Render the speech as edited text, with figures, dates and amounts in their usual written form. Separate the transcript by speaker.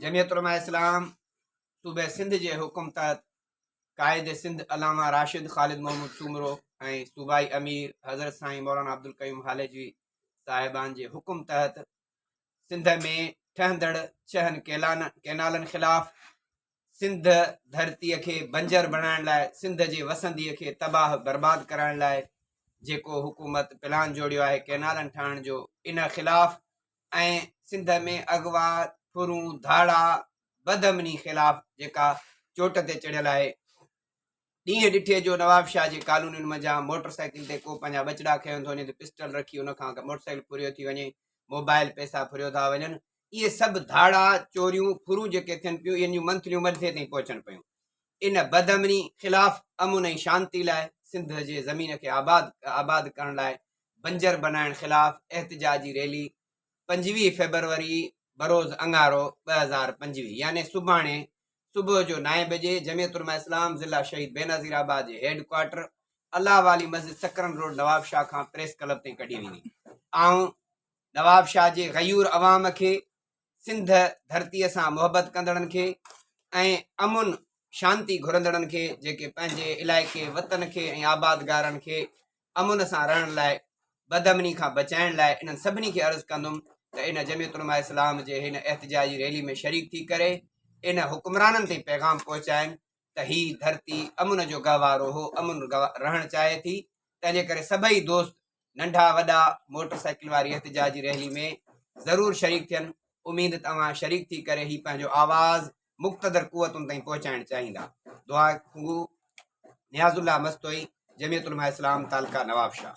Speaker 1: जमियत उलमा इस्लाम सूबे सिंध जे हुकुम तहत कायद सिंध अलामा राशिद ख़ालिद मोहम्मद सूमरो ऐं सूबाई अमीर हज़रत साईं मौलाना अब्दुल कयूम हालेजी साहिबान जे हुकुम तहत सिंध में ठहंदड़ 6 केनालनि ख़िलाफ़ सिंध धरतीअ खे बंजर बणाइण लाइ, सिंध जे वसंदीअ खे तबाह बर्बाद कराइण लाइ जेको हुकूमत प्लान जोड़ियो आहे केनालनि ठाहिण जो, इन ख़िलाफ़ ऐं सिंध में अगवा फुरूं धाड़ा बदअमनी ख़िलाफ़ जेका चोट ते चढ़ियल आहे। ॾींहं ॾिठे जो नवाब शाह जे कॉलोनियुनि मंझां मोटरसाइकिल ते को पंहिंजा बचड़ा खयो थो वञे, पिस्टल रखी उनखां मोटरसाइकिल फुरियो थी वञे, मोबाइल पैसा फुरियो था वञनि। इहे सभु धाड़ा चोरियूं फुरूं जेके थियनि पियूं, इन जूं मंथलियूं मथे ताईं पहुचनि पियूं। इन बदअमनी ख़िलाफ़ अमुन ऐं शांती लाइ, सिंध जे ज़मीन खे आबाद करण लाइ, बंजर बनाइण ख़िलाफ़ एहतिजाजी रैली 25 फेबरवरी बरोज़ अंगारो 2025 यानी सुभाणे सुबुह जो 9 बजे जमियत उलमा इस्लाम ज़िला शहीद बेनज़ीराबाद जे हेड क्वार्टर अल्लाह वाली मस्जिद सकरन रोड नवाब शाह खां प्रेस क्लब ताईं कढी वेंदी। ऐं नवाब शाह जे गयूर अवाम खे, सिंध धरतीअ सां मुहबत कंदड़नि खे ऐं अमुन शांती घुरंदड़नि खे, जेके पंहिंजे इलाइक़े वतन खे ऐं आबादगारनि खे अमुन सां रहण लाइ, बदअमनी खां बचाइण लाइ इन्हनि सभिनी खे अर्ज़ु कंदुमि त इन जमियत उलमा इस्लाम जे हिन एहतिजाजी रैली में शरीक थी करे इन हुक्मराननि ताईं पैगाम पहुचाइनि त ही धरती अमुन जो गहवारो हो, अमुन रहणु चाहे थी। तंहिंजे करे सभई दोस्त नंढा वॾा मोटरसाइकिल वारी एहतिजाजी रैली में ज़रूरु शरीक थियनि। उमेद तव्हां शरीक थी करे ही पंहिंजो आवाज़ मुक़्तदर कुवतुनि ताईं पहुचाइण चाहींदा। दुआ नियाज़ुल्लाह मस्तोई, जमियत उलमा इस्लाम तालका नवाब शाह।